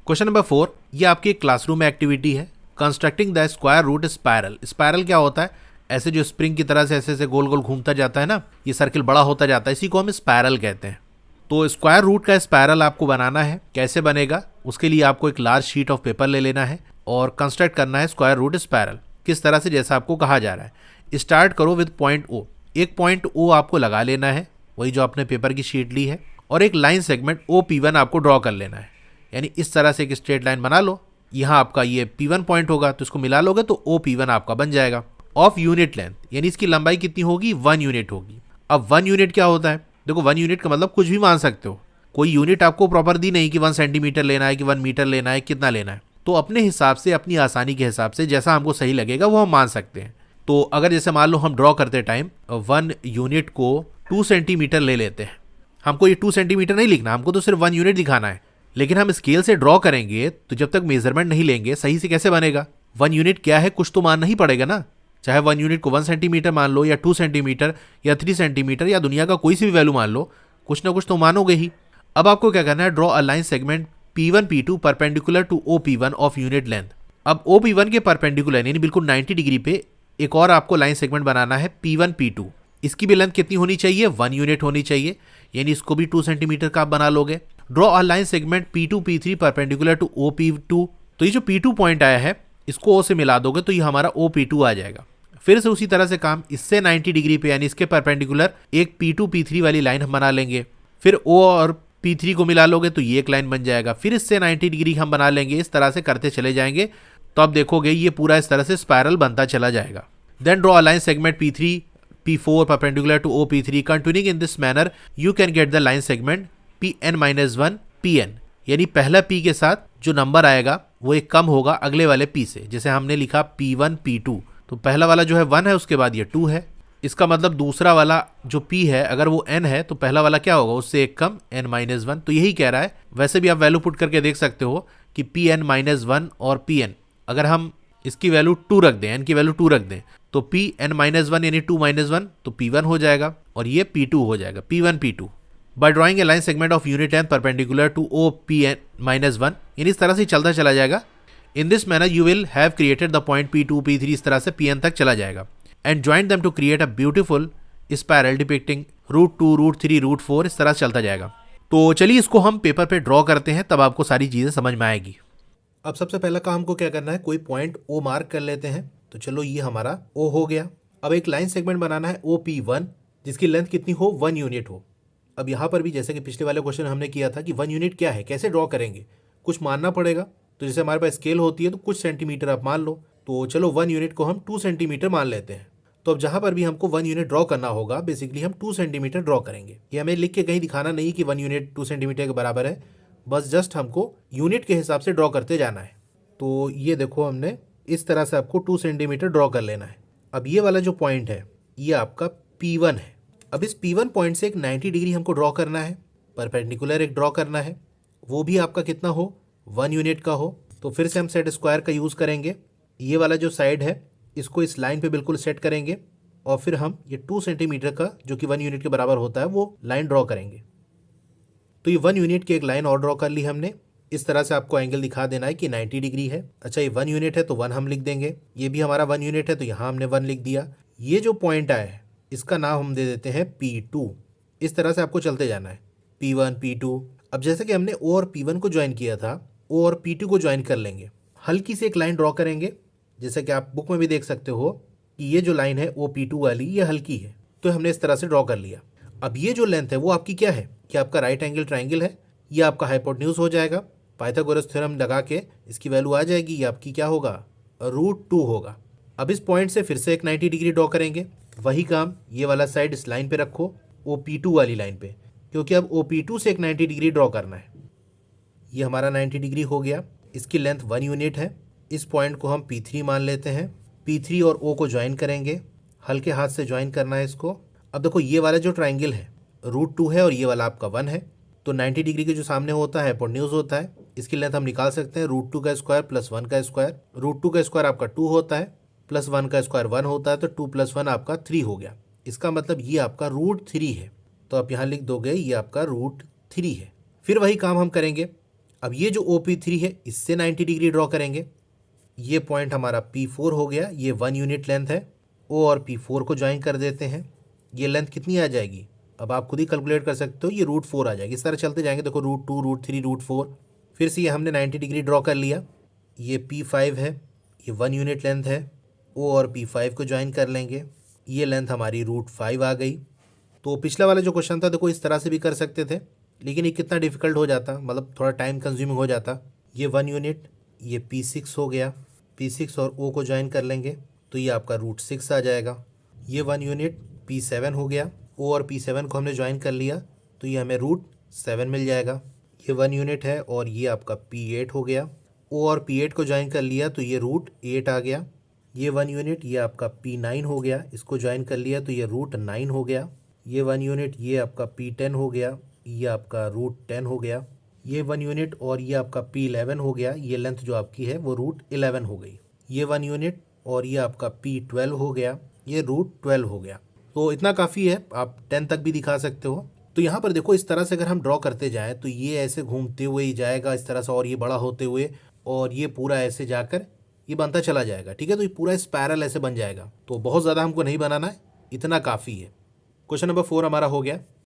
Question number 4, ये आपकी एक क्लासरूम एक्टिविटी है। Constructing the square root spiral. Spiral क्या होता है? ऐसे जो स्प्रिंग की तरह से ऐसे ऐसे गोल गोल घूमता जाता है ना, ये सर्किल बड़ा होता जाता है, इसी को हम स्पायरल कहते हैं। तो स्क्वायर रूट का स्पायरल आपको बनाना है। कैसे बनेगा? उसके लिए आपको एक लार्ज शीट ऑफ पेपर ले लेना है और कंस्ट्रक्ट करना है स्क्वायर रूट स्पायरल किस तरह से, जैसा आपको कहा जा रहा है। स्टार्ट करो विद पॉइंट ओ। एक पॉइंट ओ आपको लगा लेना है, वही जो आपने पेपर की शीट ली है, और एक लाइन सेगमेंट OP1 आपको ड्रॉ कर लेना है। यानी इस तरह से एक स्ट्रेट लाइन बना लो। यहाँ आपका ये P1 पॉइंट होगा तो इसको मिला लोगे तो OP1 आपका बन जाएगा। ऑफ यूनिट लेंथ, यानी इसकी लंबाई कितनी होगी? 1 यूनिट होगी। अब 1 यूनिट क्या होता है? देखो 1 यूनिट का मतलब कुछ भी मान सकते हो, कोई यूनिट आपको प्रॉपर दी नहीं कि 1 सेंटीमीटर लेना है कि 1 मीटर लेना है, कितना लेना है। तो अपने हिसाब से, अपनी आसानी के हिसाब से जैसा हमको सही लगेगा वो हम मान सकते हैं। तो अगर जैसे मान लो हम ड्रॉ करते टाइम 1 यूनिट को 2 सेंटीमीटर ले लेते हैं। हमको ये 2 सेंटीमीटर नहीं लिखना, हमको तो सिर्फ 1 यूनिट दिखाना है। लेकिन हम स्केल से ड्रॉ करेंगे तो जब तक मेजरमेंट नहीं लेंगे सही से कैसे बनेगा? 1 यूनिट क्या है कुछ तो मानना ही पड़ेगा ना। चाहे 1 यूनिट को 1 सेंटीमीटर मान लो या 2 सेंटीमीटर या 3 सेंटीमीटर या दुनिया का कोई सी भी वैल्यू मान लो, कुछ ना कुछ तो मानोगे ही। अब आपको क्या करना है? Draw a line segment P1 P2 perpendicular to OP1 of unit length. अब OP1 के परपेंडिकुलर यानी बिल्कुल 90 डिग्री पे एक और आपको लाइन सेगमेंट बनाना है P1 P2। इसकी भी लेंथ कितनी होनी चाहिए? 1 यूनिट होनी चाहिए, यानी इसको भी 2 सेंटीमीटर का आप बना लोगे। Draw a line segment P2 P3 perpendicular to OP2। तो ये जो P2 पॉइंट आया है इसको O से मिला दोगे तो ये हमारा OP2 आ जाएगा। फिर से उसी तरह से काम, इससे 90 डिग्री पे यानी इसके परपेंडिकुलर एक P2 P3 वाली लाइन हम बना लेंगे। फिर O और P3 को मिला लोगे तो ये एक लाइन बन जाएगा। फिर इससे 90 डिग्री हम बना लेंगे। इस तरह से करते चले जाएंगे तो आप देखोगे ये पूरा इस तरह से स्पायरल बनता चला जाएगा। Then draw a line segment P3 P4 perpendicular to OP3 continuing in this manner you can get the line segment Pn-1 Pn। यानी पहला P के साथ जो नंबर आएगा वो एक कम होगा अगले वाले P से। जैसे हमने लिखा P1 P2 तो पहला वाला जो है 1 है, उसके बाद ये 2 है। इसका मतलब दूसरा वाला जो P है अगर वो N है तो पहला वाला क्या होगा? उससे एक कम N-1। तो यही कह रहा है। वैसे भी आप वैल्यू पुट करके देख सकते हो कि Pn-1 और Pn अगर हम इसकी वैल्यू 2 रख दें, N की वैल्यू 2 रख दें तो Pn-1 यानी 2 - 1 तो P1 हो जाएगा और ये P2 हो जाएगा, P1 P2। By drawing a line segment of unit length perpendicular to OP-1 यानी इस तरह से चलता चला जाएगा। In this manner you will have created the point P2 P3, इस तरह से Pn तक चला जाएगा and join them to create a beautiful spiral depicting √2 √3 √4, इस तरह से चलता जाएगा। तो चलिए इसको हम पेपर पे ड्रॉ करते हैं, तब आपको सारी चीज़ें समझ में आएगी। अब सबसे पहला काम हमको क्या करना है? कोई पॉइंट O मार्क कर लेते हैं। तो चलो ये हमारा O हो गया। अब एक लाइन सेगमेंट बनाना है OP1 जिसकी लेंथ कितनी हो? 1 यूनिट हो। अब यहाँ पर भी जैसे कि पिछले वाले क्वेश्चन हमने किया था कि 1 यूनिट क्या है, कैसे ड्रॉ करेंगे, कुछ मानना पड़ेगा। तो जैसे हमारे पास स्केल होती है तो कुछ सेंटीमीटर आप मान लो। तो चलो 1 यूनिट को हम 2 सेंटीमीटर मान लेते हैं। तो अब जहाँ पर भी हमको 1 यूनिट ड्रॉ करना होगा बेसिकली हम 2 सेंटीमीटर ड्रॉ करेंगे। ये हमें लिख के कहीं दिखाना नहीं कि 1 यूनिट 2 सेंटीमीटर के बराबर है, बस जस्ट हमको यूनिट के हिसाब से ड्रॉ करते जाना है। तो ये देखो हमने इस तरह से आपको 2 सेंटीमीटर ड्रॉ कर लेना है। अब ये वाला जो पॉइंट है ये आपका P1 है। अब इस P1 पॉइंट से एक 90 डिग्री हमको ड्रॉ करना है, परपेंडिकुलर एक ड्रॉ करना है, वो भी आपका कितना हो? 1 यूनिट का हो। तो फिर से हम सेट स्क्वायर का यूज़ करेंगे। ये वाला जो साइड है इसको इस लाइन पे बिल्कुल सेट करेंगे और फिर हम ये 2 सेंटीमीटर का जो कि 1 यूनिट के बराबर होता है वो लाइन ड्रॉ करेंगे। तो ये 1 यूनिट की एक लाइन और ड्रॉ कर ली हमने। इस तरह से आपको एंगल दिखा देना है कि 90 डिग्री है। अच्छा ये 1 यूनिट है तो 1 हम लिख देंगे, ये भी हमारा 1 यूनिट है तो यहाँ हमने 1 लिख दिया। ये जो पॉइंट आया है इसका नाम हम दे देते हैं P2। इस तरह से आपको चलते जाना है P1 P2। अब जैसे कि हमने O और P1 को ज्वाइन किया था, O और P2 को ज्वाइन कर लेंगे। हल्की सी एक लाइन ड्रॉ करेंगे, जैसे कि आप बुक में भी देख सकते हो कि ये जो लाइन है OP2 वाली ये हल्की है, तो हमने इस तरह से ड्रॉ कर लिया। अब ये जो लेंथ है वो आपकी क्या है? कि आपका राइट एंगल ट्राइंगल है, ये आपका हाइपोटेन्यूज हो जाएगा। पाइथागोरस थ्योरम लगा के इसकी वैल्यू आ जाएगी, ये आपकी क्या होगा? √2 होगा। अब इस पॉइंट से फिर से एक 90 डिग्री ड्रॉ करेंगे। वही काम, ये वाला साइड इस लाइन पे रखो OP2 वाली लाइन पे, क्योंकि अब OP2 से एक 90 डिग्री ड्रॉ करना है। ये हमारा 90 डिग्री हो गया। इसकी लेंथ 1 यूनिट है। इस पॉइंट को हम P3 मान लेते हैं। P3 और O को ज्वाइन करेंगे, हल्के हाथ से ज्वाइन करना है इसको। अब देखो ये वाला जो ट्राइंगल है √2 है और ये वाला आपका 1 है, तो 90 डिग्री के जो सामने होता है हाइपोटेन्यूज होता है। इसकी लेंथ हम निकाल सकते हैं √2 का स्क्वायर प्लस 1 का स्क्वायर। √2 का स्क्वायर आपका 2 होता है, प्लस 1 का स्क्वायर 1 होता है, तो 2 + 1 आपका 3 हो गया। इसका मतलब ये आपका √3 है। तो आप यहाँ लिख दोगे ये आपका √3 है। फिर वही काम हम करेंगे, अब ये जो OP3 है इससे 90 डिग्री ड्रॉ करेंगे। ये पॉइंट हमारा P4 हो गया, ये 1 यूनिट लेंथ है। O और P4 को ज्वाइन कर देते हैं। ये लेंथ कितनी आ जाएगी, अब आप खुद ही कैलकुलेट कर सकते हो, ये √4 आ जाएगी। इस तरह चलते जाएंगे, देखो √2 √3 √4। फिर से ये हमने 90 डिग्री ड्रॉ कर लिया। ये P5 है, ये 1 यूनिट लेंथ है। O और P5 को ज्वाइन कर लेंगे, ये लेंथ हमारी √5 आ गई। तो पिछला वाला जो क्वेश्चन था देखो इस तरह से भी कर सकते थे, लेकिन ये कितना डिफिकल्ट हो जाता, मतलब थोड़ा टाइम कंज्यूमिंग हो जाता। ये 1 यूनिट, ये P6 हो गया। P6 और O को ज्वाइन कर लेंगे तो ये आपका √6 आ जाएगा। ये 1 यूनिट P7 हो गया। O और P7 को हमने ज्वाइन कर लिया तो ये हमें √7 मिल जाएगा। ये 1 यूनिट है और ये आपका P8 हो गया। O और P8 को ज्वाइन कर लिया तो ये √8 आ गया। ये 1 यूनिट, ये आपका P9 हो गया, इसको ज्वाइन कर लिया तो ये √9 हो गया। ये 1 यूनिट, ये आपका P10 हो गया, ये आपका √10 हो गया। ये 1 यूनिट और ये आपका P11 हो गया, ये लेंथ जो आपकी है वो √11 हो गई। ये 1 यूनिट और ये आपका P12 हो गया, ये √12 हो गया। तो इतना काफ़ी है, आप 10 तक भी दिखा सकते हो। तो यहाँ पर देखो इस तरह से अगर हम ड्रॉ करते जाएँ तो ये ऐसे घूमते हुए ही जाएगा इस तरह से, और ये बड़ा होते हुए, और ये पूरा ऐसे जाकर ये बनता चला जाएगा। ठीक है, तो ये पूरा स्पायरल ऐसे बन जाएगा। तो बहुत ज़्यादा हमको नहीं बनाना है, इतना काफ़ी है। क्वेश्चन नंबर 4 हमारा हो गया।